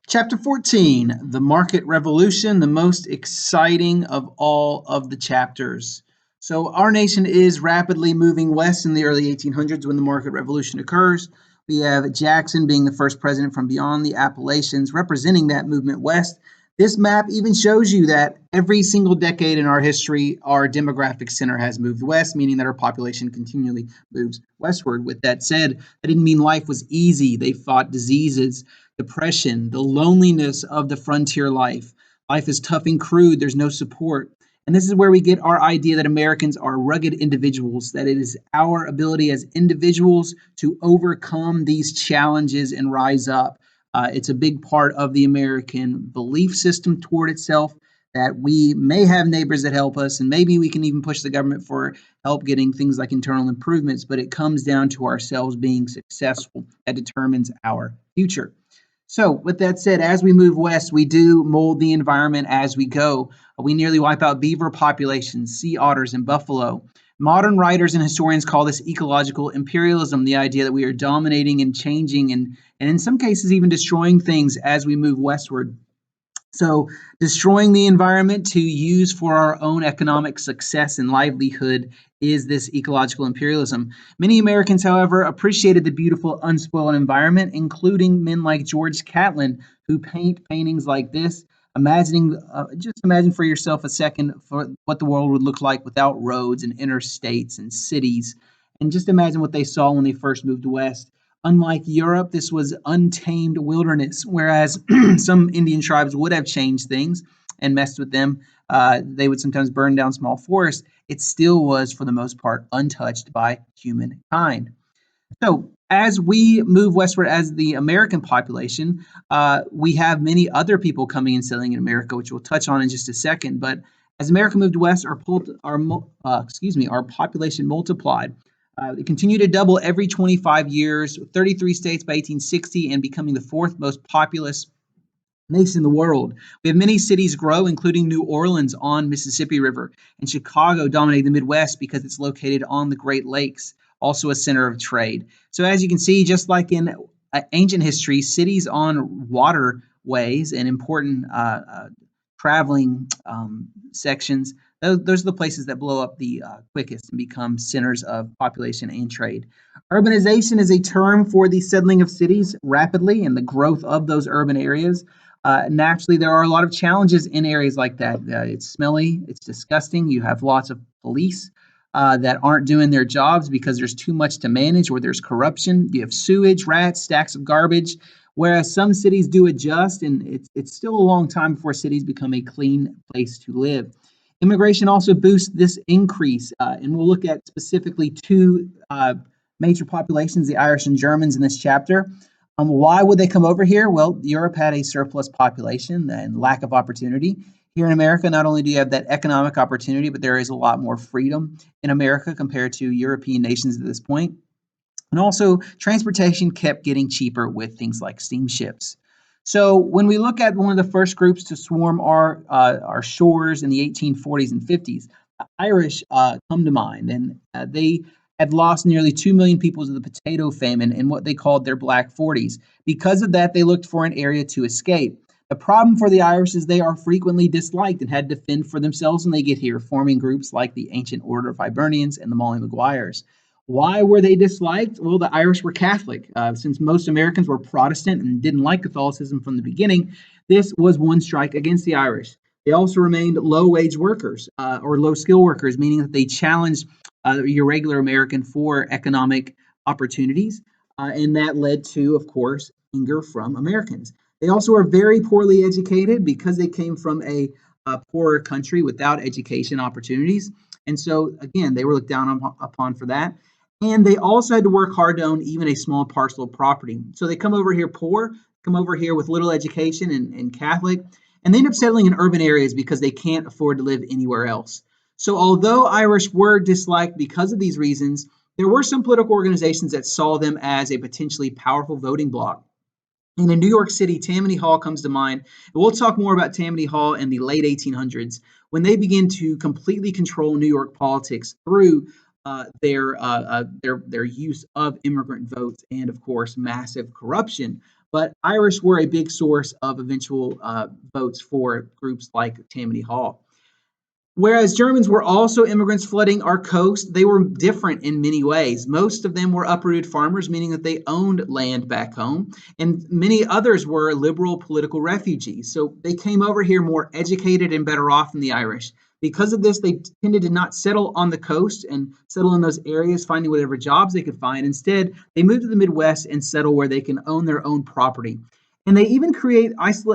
Chapter 14, The Market Revolution, the most exciting of all of the chapters. So, our nation is rapidly moving west in the early 1800s when the market revolution occurs. We have Jackson being the first president from beyond the Appalachians, representing that movement west. This map even shows you that every single decade in our history, our demographic center has moved west, meaning that our population continually moves westward. With that said, that didn't mean life was easy. They fought diseases, depression, the loneliness of the frontier life. Life is tough and crude, there's no support. And this is where we get our idea that Americans are rugged individuals, that it is our ability as individuals to overcome these challenges and rise up. It's a big part of the American belief system toward itself that we may have neighbors that help us, and maybe we can even push the government for help getting things like internal improvements, but it comes down to ourselves being successful. That determines our future. So, with that said, as we move west, we do mold the environment as we go. We nearly wipe out beaver populations, sea otters, and buffalo. Modern writers and historians call this ecological imperialism, the idea that we are dominating and changing and in some cases even destroying things as we move westward. So, destroying the environment to use for our own economic success and livelihood is this ecological imperialism. Many Americans, however, appreciated the beautiful, unspoiled environment, including men like George Catlin, who paint paintings like this. Just imagine for yourself a second for what the world would look like without roads and interstates and cities. And just imagine what they saw when they first moved west. Unlike Europe, this was untamed wilderness, whereas some Indian tribes would have changed things and messed with them. They would sometimes burn down small forests. It still was, for the most part, untouched by humankind. So, as we move westward as the American population, we have many other people coming and settling in America, which we'll touch on in just a second. But as America moved west, our population multiplied. It continued to double every 25 years, 33 states by 1860, and becoming the fourth most populous nation in the world. We have many cities grow, including New Orleans on Mississippi River, and Chicago dominating the Midwest because it's located on the Great Lakes, also a center of trade. So as you can see, just like in ancient history, cities on waterways and important traveling sections, those are the places that blow up the quickest and become centers of population and trade. Urbanization is a term for the settling of cities rapidly and the growth of those urban areas. Naturally, there are a lot of challenges in areas like that. It's smelly, it's disgusting. You have lots of police that aren't doing their jobs because there's too much to manage or there's corruption. You have sewage, rats, stacks of garbage. Whereas some cities do adjust, and it's still a long time before cities become a clean place to live. Immigration also boosts this increase, and we'll look at specifically two major populations, the Irish and Germans, in this chapter. Why would they come over here? Well, Europe had a surplus population and lack of opportunity. Here in America, not only do you have that economic opportunity, but there is a lot more freedom in America compared to European nations at this point. And also, transportation kept getting cheaper with things like steamships. So, when we look at one of the first groups to swarm our shores in the 1840s and 50s, the Irish come to mind, and they had lost nearly 2 million people to the potato famine in what they called their Black 40s. Because of that, they looked for an area to escape. The problem for the Irish is they are frequently disliked and had to fend for themselves when they get here, forming groups like the Ancient Order of Hibernians and the Molly Maguires. Why were they disliked? Well, the Irish were Catholic. Since most Americans were Protestant and didn't like Catholicism from the beginning, this was one strike against the Irish. They also remained low wage workers or low skill workers, meaning that they challenged your regular American for economic opportunities. And that led to, of course, anger from Americans. They also were very poorly educated because they came from a poorer country without education opportunities. And so, again, they were looked down upon for that. And they also had to work hard to own even a small parcel of property. So they come over here poor, come over here with little education and Catholic, and they end up settling in urban areas because they can't afford to live anywhere else. So although Irish were disliked because of these reasons, there were some political organizations that saw them as a potentially powerful voting bloc. And in New York City, Tammany Hall comes to mind. And we'll talk more about Tammany Hall in the late 1800s when they begin to completely control New York politics through their use of immigrant votes and, of course, massive corruption. but Irish were a big source of eventual votes for groups like Tammany Hall. Whereas Germans were also immigrants flooding our coast, they were different in many ways. Most of them were uprooted farmers, meaning that they owned land back home, and many others were liberal political refugees. So they came over here more educated and better off than the Irish. Because of this, they tended to not settle on the coast and settle in those areas, finding whatever jobs they could find. Instead, they moved to the Midwest and settle where they can own their own property. And they even create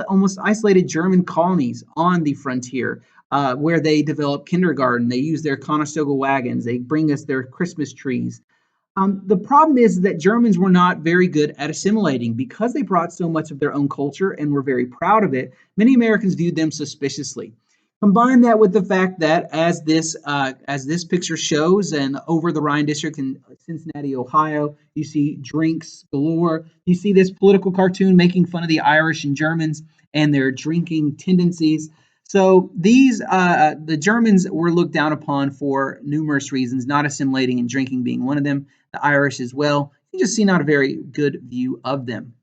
almost isolated German colonies on the frontier where they develop kindergarten. They use their Conestoga wagons. They bring us their Christmas trees. The problem is that Germans were not very good at assimilating because they brought so much of their own culture and were very proud of it. Many Americans viewed them suspiciously. Combine that with the fact that, as this picture shows, and over the Rhine District in Cincinnati, Ohio, you see drinks galore. You see this political cartoon making fun of the Irish and Germans and their drinking tendencies. So the Germans were looked down upon for numerous reasons, not assimilating and drinking being one of them. The Irish as well. You just see not a very good view of them.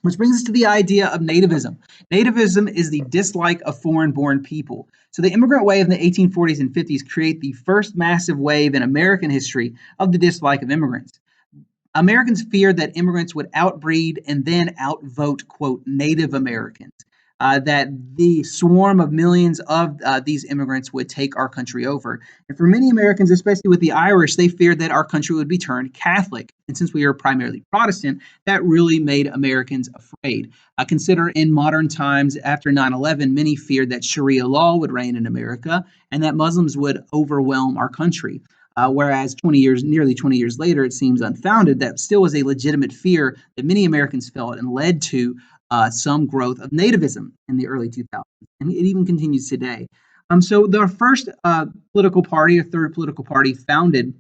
Which brings us to the idea of nativism. Nativism is the dislike of foreign-born people. So the immigrant wave in the 1840s and 50s create the first massive wave in American history of the dislike of immigrants. Americans feared that immigrants would outbreed and then outvote, quote, Native Americans. That the swarm of millions of these immigrants would take our country over. And for many Americans, especially with the Irish, they feared that our country would be turned Catholic. And since we are primarily Protestant, that really made Americans afraid. Consider in modern times, after 9/11, many feared that Sharia law would reign in America and that Muslims would overwhelm our country. Whereas nearly 20 years later, it seems unfounded. That still was a legitimate fear that many Americans felt and led to some growth of nativism in the early 2000s, and it even continues today. So the first political party, or third political party founded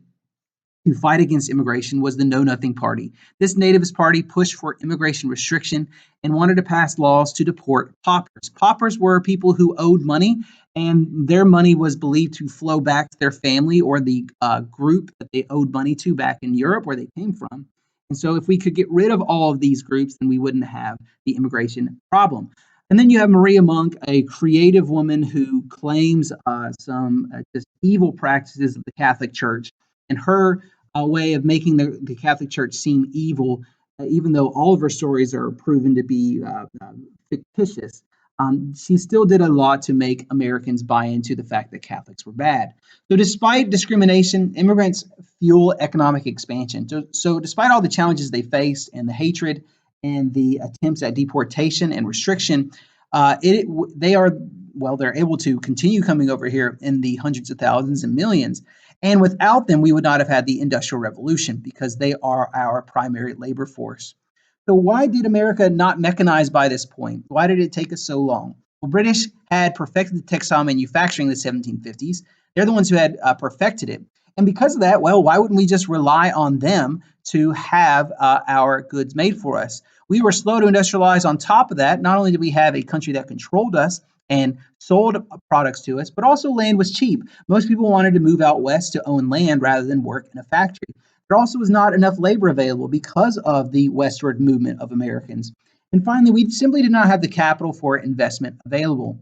to fight against immigration was the Know Nothing Party. This nativist party pushed for immigration restriction and wanted to pass laws to deport paupers. Paupers were people who owed money, and their money was believed to flow back to their family or the group that they owed money to back in Europe where they came from. And so if we could get rid of all of these groups, then we wouldn't have the immigration problem. And then you have Maria Monk, a creative woman who claims some just evil practices of the Catholic Church. And her way of making the Catholic Church seem evil, even though all of her stories are proven to be fictitious, she still did a lot to make Americans buy into the fact that Catholics were bad. So despite discrimination, immigrants fuel economic expansion. So despite all the challenges they faced and the hatred and the attempts at deportation and restriction, they're able to continue coming over here in the hundreds of thousands and millions. And without them, we would not have had the Industrial Revolution because they are our primary labor force. So why did America not mechanize by this point? Why did it take us so long? Well, British had perfected textile manufacturing in the 1750s. They're the ones who had perfected it. And because of that, well, why wouldn't we just rely on them to have our goods made for us? We were slow to industrialize. On top of that, not only did we have a country that controlled us and sold products to us, but also land was cheap. Most people wanted to move out west to own land rather than work in a factory. There also was not enough labor available because of the westward movement of Americans. And finally, we simply did not have the capital for investment available.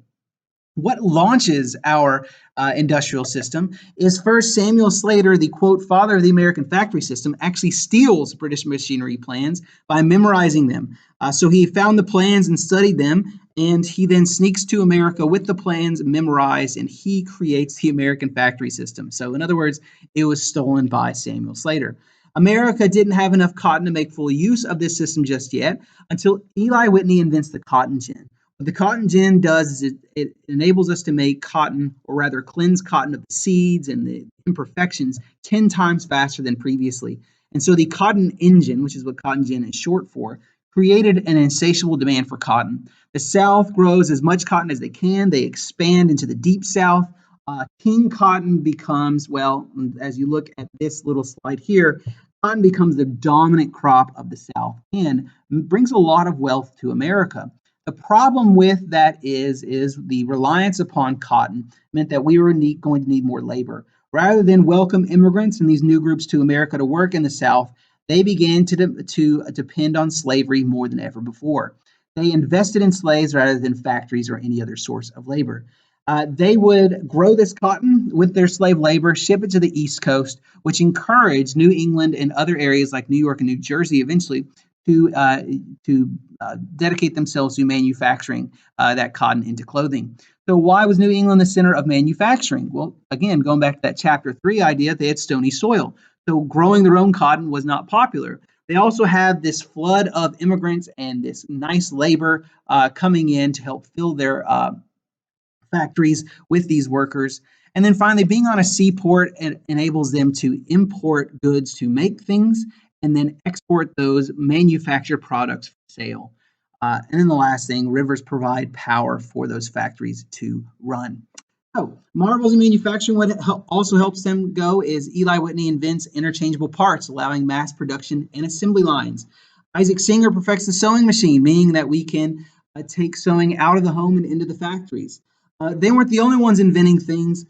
What launches our industrial system is first Samuel Slater, the quote father of the American factory system, actually steals British machinery plans by memorizing them. So he found the plans and studied them, and he then sneaks to America with the plans memorized, and he creates the American factory system. So in other words, it was stolen by Samuel Slater. America didn't have enough cotton to make full use of this system just yet until Eli Whitney invents the cotton gin. What the cotton gin does is it enables us to make cotton, or rather cleanse cotton of the seeds and the imperfections 10 times faster than previously. And so the cotton engine, which is what cotton gin is short for, created an insatiable demand for cotton. The South grows as much cotton as they can. They expand into the deep South. King cotton becomes, well, as you look at this little slide here, cotton becomes the dominant crop of the South and brings a lot of wealth to America. The problem with that is the reliance upon cotton meant that we were going to need more labor. Rather than welcome immigrants and these new groups to America to work in the South, they began to depend on slavery more than ever before. They invested in slaves rather than factories or any other source of labor. They would grow this cotton with their slave labor, ship it to the East Coast, which encouraged New England and other areas like New York and New Jersey eventually to dedicate themselves to manufacturing that cotton into clothing. So, why was New England the center of manufacturing? Well, again, going back to that chapter 3 idea, they had stony soil. So, growing their own cotton was not popular. They also had this flood of immigrants and this nice labor coming in to help fill their factories with these workers. And then finally, being on a seaport enables them to import goods to make things and then export those manufactured products for sale. And then the last thing, rivers provide power for those factories to run. So, marvels in manufacturing, what also helps them go is Eli Whitney invents interchangeable parts, allowing mass production and assembly lines. Isaac Singer perfects the sewing machine, meaning that we can take sewing out of the home and into the factories. They weren't the only ones inventing things,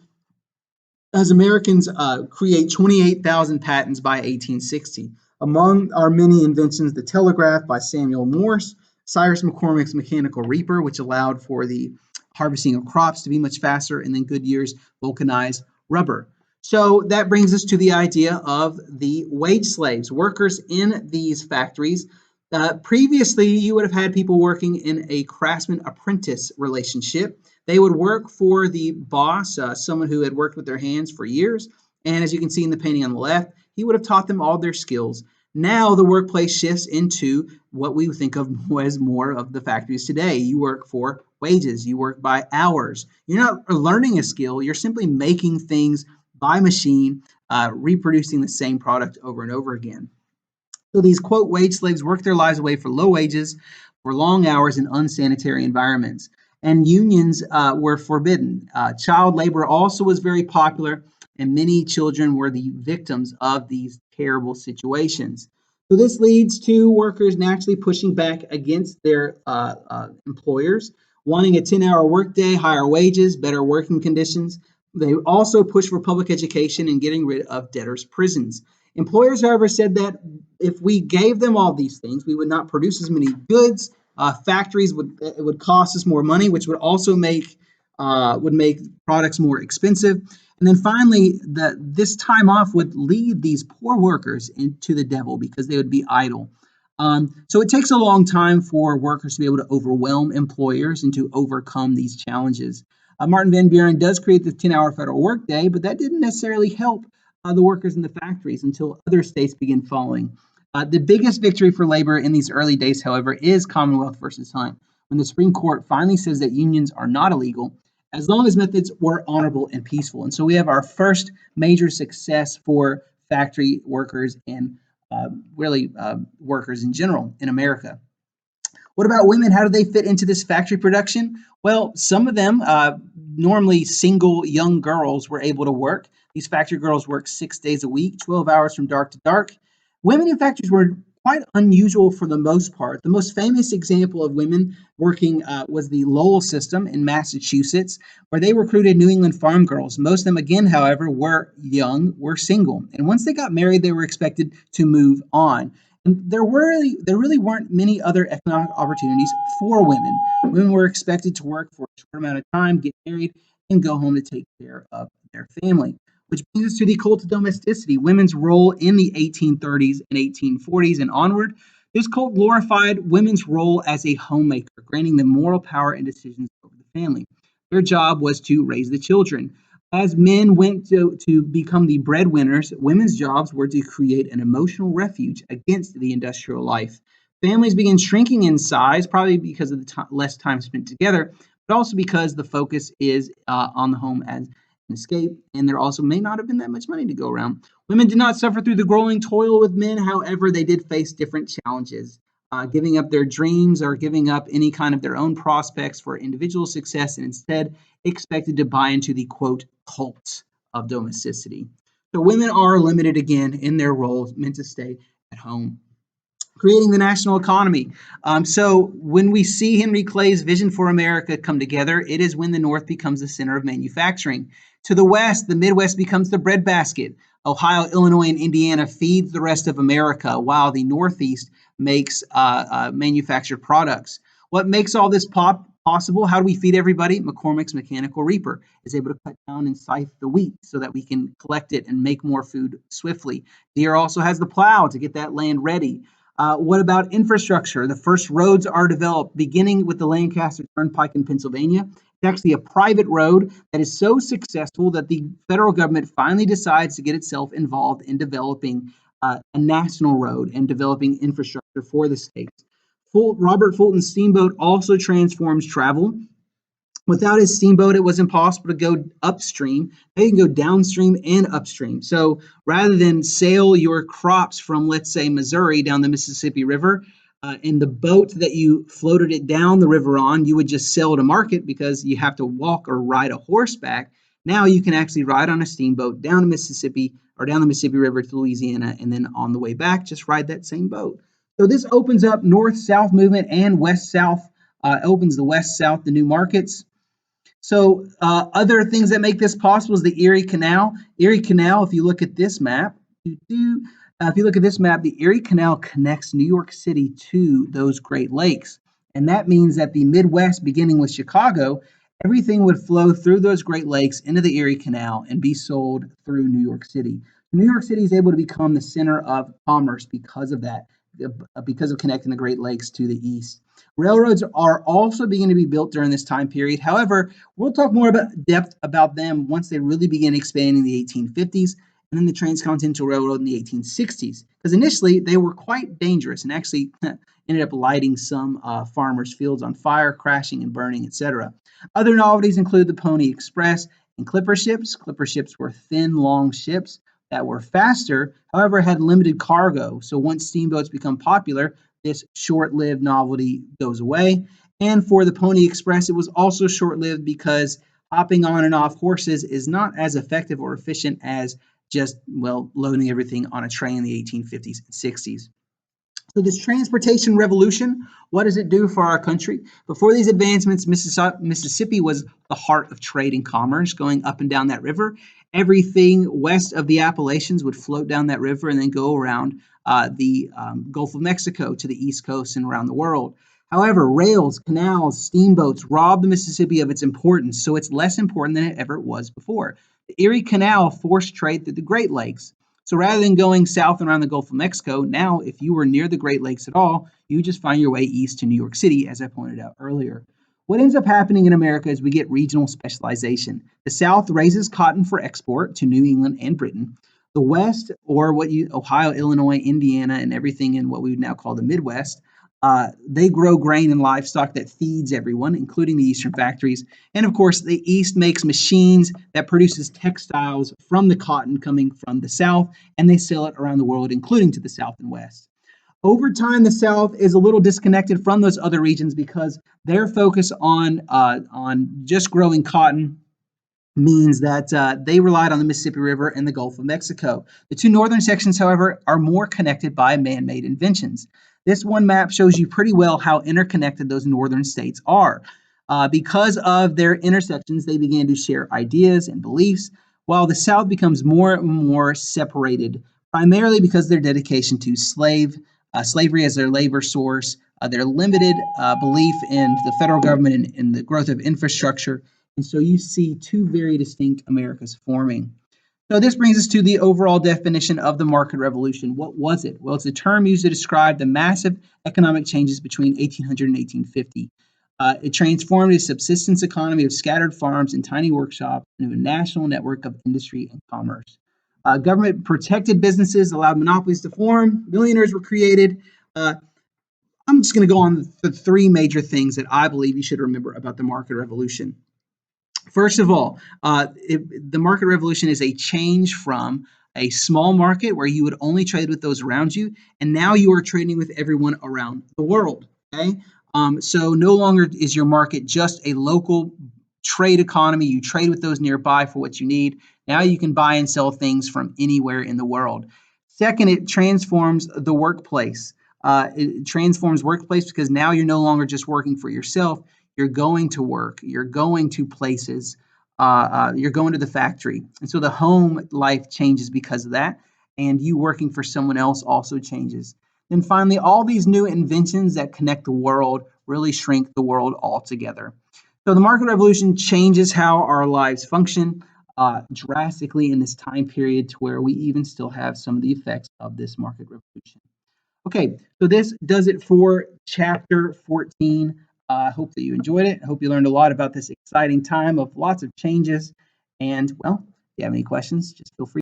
as Americans create 28,000 patents by 1860. Among our many inventions, the telegraph by Samuel Morse, Cyrus McCormick's mechanical reaper, which allowed for the harvesting of crops to be much faster, and then Goodyear's vulcanized rubber. So that brings us to the idea of the wage slaves, workers in these factories. Previously, you would have had people working in a craftsman-apprentice relationship. They would work for the boss, someone who had worked with their hands for years. And as you can see in the painting on the left, he would have taught them all their skills. Now the workplace shifts into what we think of as more of the factories today. You work for wages, you work by hours. You're not learning a skill, you're simply making things by machine, reproducing the same product over and over again. So these, quote, wage slaves work their lives away for low wages, for long hours in unsanitary environments. And unions were forbidden. Child labor also was very popular, and many children were the victims of these terrible situations. So this leads to workers naturally pushing back against their employers, wanting a 10-hour workday, higher wages, better working conditions. They also push for public education and getting rid of debtors' prisons. Employers, however, said that if we gave them all these things, we would not produce as many goods. Factories would cost us more money, which would also make products more expensive. And then finally, this time off would lead these poor workers into the devil because they would be idle. So it takes a long time for workers to be able to overwhelm employers and to overcome these challenges. Martin Van Buren does create the 10-hour federal workday, but that didn't necessarily help the workers in the factories until other states begin following. The biggest victory for labor in these early days, however, is Commonwealth versus Hunt, when the Supreme Court finally says that unions are not illegal as long as methods were honorable and peaceful. And so we have our first major success for factory workers and workers in general in America. What about women? How do they fit into this factory production? Well, some of them, normally single young girls, were able to work. These factory girls worked 6 days a week, 12 hours from dark to dark. Women in factories were quite unusual for the most part. The most famous example of women working was the Lowell system in Massachusetts, where they recruited New England farm girls. Most of them, again, however, were young, were single. And once they got married, they were expected to move on. And there really weren't many other economic opportunities for women. Women were expected to work for a short amount of time, get married, and go home to take care of their family. Which brings us to the cult of domesticity, women's role in the 1830s and 1840s and onward. This cult glorified women's role as a homemaker, granting them moral power and decisions over the family. Their job was to raise the children. As men went to become the breadwinners, women's jobs were to create an emotional refuge against the industrial life. Families began shrinking in size, probably because of the less time spent together, but also because the focus is on the home as escape, and there also may not have been that much money to go around. Women did not suffer through the grueling toil with men. However, they did face different challenges, giving up their dreams or giving up any kind of their own prospects for individual success, and instead expected to buy into the, quote, cult of domesticity. So women are limited again in their roles, meant to stay at home. Creating the national economy. So when we see Henry Clay's vision for America come together, it is when the North becomes the center of manufacturing. To the West, the Midwest becomes the breadbasket. Ohio, Illinois, and Indiana feed the rest of America, while the Northeast makes manufactured products. What makes all this possible? How do we feed everybody? McCormick's mechanical reaper is able to cut down and scythe the wheat so that we can collect it and make more food swiftly. Deere also has the plow to get that land ready. What about infrastructure? The first roads are developed, beginning with the Lancaster Turnpike in Pennsylvania. It's actually a private road that is so successful that the federal government finally decides to get itself involved in developing a national road and developing infrastructure for the states. Robert Fulton's steamboat also transforms travel. Without his steamboat, it was impossible to go upstream. They can go downstream and upstream. So rather than sail your crops from, let's say, Missouri down the Mississippi River, in the boat that you floated it down the river on, you would just sail to market because you have to walk or ride a horseback. Now you can actually ride on a steamboat down the Mississippi or down the Mississippi River to Louisiana, and then on the way back, just ride that same boat. So this opens up north-south movement and west-south, opens the west-south, the new markets. So other things that make this possible is the Erie Canal. Erie Canal, if you look at this map, the Erie Canal connects New York City to those Great Lakes. And that means that the Midwest, beginning with Chicago, everything would flow through those Great Lakes into the Erie Canal and be sold through New York City. New York City is able to become the center of commerce because of that, because of connecting the Great Lakes to the east. Railroads are also beginning to be built during this time period. However, we'll talk more about depth about them once they really begin expanding in the 1850s and then the Transcontinental Railroad in the 1860s. Because initially they were quite dangerous and actually ended up lighting some farmers' fields on fire, crashing and burning, etc. Other novelties include the Pony Express and clipper ships. Clipper ships were thin, long ships that were faster, however, had limited cargo. So once steamboats become popular, this short-lived novelty goes away. And for the Pony Express, it was also short-lived because hopping on and off horses is not as effective or efficient as just, well, loading everything on a train in the 1850s and 60s. So this transportation revolution, what does it do for our country? Before these advancements, Mississippi was the heart of trade and commerce going up and down that river. Everything west of the Appalachians would float down that river and then go around the Gulf of Mexico to the East Coast and around the world. However, rails, canals, steamboats robbed the Mississippi of its importance, so it's less important than it ever was before. The Erie Canal forced trade through the Great Lakes. So rather than going south around the Gulf of Mexico, now if you were near the Great Lakes at all, you just find your way east to New York City, as I pointed out earlier. What ends up happening in America is we get regional specialization. The South raises cotton for export to New England and Britain. The West, or Ohio, Illinois, Indiana, and everything in what we would now call the Midwest, they grow grain and livestock that feeds everyone, including the Eastern factories. And of course, the East makes machines that produces textiles from the cotton coming from the South, and they sell it around the world, including to the South and West. Over time, the South is a little disconnected from those other regions because their focus on just growing cotton means that they relied on the Mississippi River and the Gulf of Mexico. The two northern sections, however, are more connected by man-made inventions. This one map shows you pretty well how interconnected those northern states are. Because of their intersections, they began to share ideas and beliefs, while the South becomes more and more separated, primarily because of their dedication to slavery as their labor source, their limited belief in the federal government and in the growth of infrastructure. And so you see two very distinct Americas forming. So this brings us to the overall definition of the market revolution. What was it? Well, it's a term used to describe the massive economic changes between 1800 and 1850. It transformed a subsistence economy of scattered farms and tiny workshops into a national network of industry and commerce. Government protected businesses, allowed monopolies to form, millionaires were created. I'm just going to go on the three major things that I believe you should remember about the market revolution. First of all, the market revolution is a change from a small market where you would only trade with those around you, and now you are trading with everyone around the world. Okay, so no longer is your market just a local trade economy. You trade with those nearby for what you need. Now you can buy and sell things from anywhere in the world. Second, it transforms the workplace. It transforms workplace because now you're no longer just working for yourself. You're going to work. You're going to places you're going to the factory. And so the home life changes because of that. And you working for someone else also changes. Then finally, all these new inventions that connect the world really shrink the world altogether. So the market revolution changes how our lives function drastically in this time period to where we even still have some of the effects of this market revolution. Okay, so this does it for chapter 14. I hope that you enjoyed it. I hope you learned a lot about this exciting time of lots of changes. And, well, if you have any questions, just feel free.